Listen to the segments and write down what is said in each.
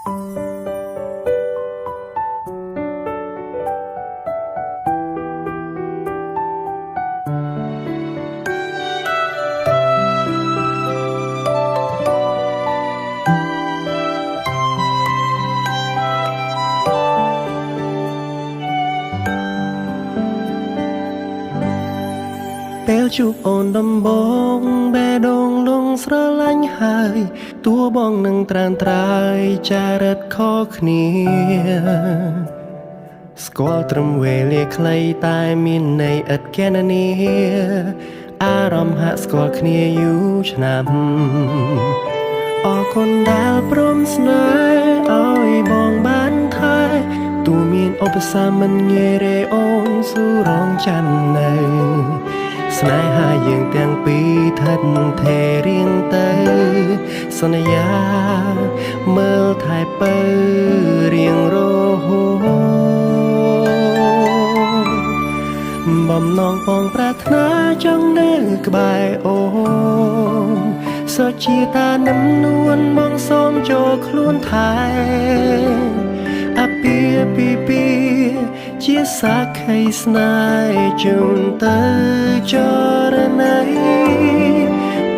ពេលជួបអូនដំបងបេះដូងលងស្រឡាញ់ហើយតួបងនឹងត្រានត្រើយចារិតខុសគ្នាស្គាល់ត្រឹមវេលាខ្លីតែមានន័យឥតគណនាអារម្មណ៍ហាក់ស្គាល់គ្នាយូរឆ្នាំអរគុណដែលព្រមស្នេហ៍ឲ្យបងបានថែទូមានឧបសគ្គមិនងាយរេអូនស៊ូរងចាំនៅស្នេហាយើងទាំងពីរឋិតថេររៀងទៅសន្យាមើលថែបើរៀងរហូតបំណងបងប្រាថ្នាចង់នៅក្បែរអូនសុជាតានឹមនួនបងសូមចូលខ្លួនថែអពាពីជាសាក្ខីស្នេហ៍ជូនទៅចរណៃ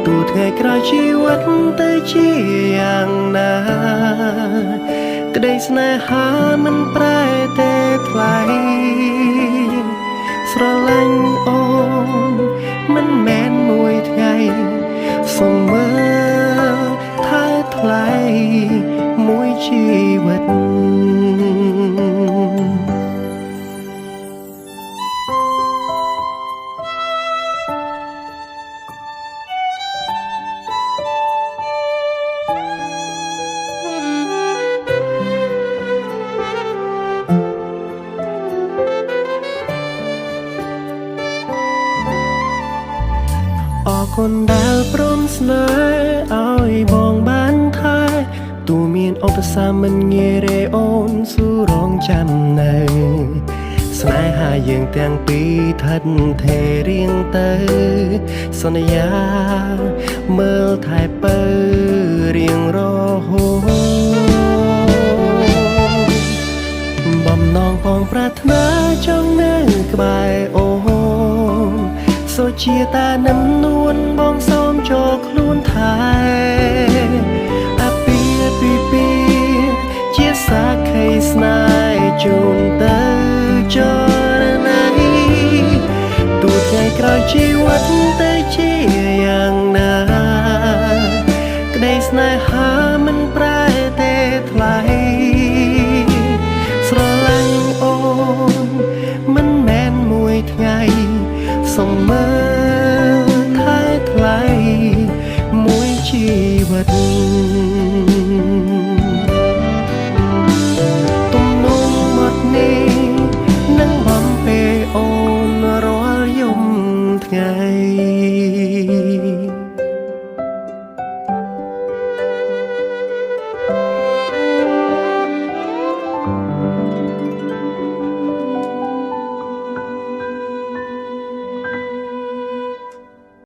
ទូថ្ងៃក្រោយជីវិតទៅជាយ៉ាងណាក្តីស្នេហាមិនប្រែទេថ្លៃស្រឡាញ់អូនមិនមែនមួយថ្ងៃសូមមើលថែថ្លៃមួយជីវិតអរគុណដែលព្រមស្នេហ៍ឲ្យបងបានថែទូមានឧបសគ្គមិនងាយរេអូនស៊ូរងចាំនៅស្នេហាយើងទាំងពីរឋិតថេររៀងទៅសន្យាមើលថែបើរៀងរហូតបំណងបងប្រាថ្នាចង់នៅក្បែរអូនសុជាតានឹមនួនបងសូមចូលខ្លួនថែអពាពីជាសាក្ខីស្នេហ៍ជូនទៅចរណៃទូថ្ងៃក្រោយជីវិតទៅជាយ៉ាងណាក្តីស្នេហាមិនប្រែទេថ្លៃស្រឡាញ់អូនមិនមែនមួយថ្ងៃសូមមើលថែថ្លៃមួយជីវិត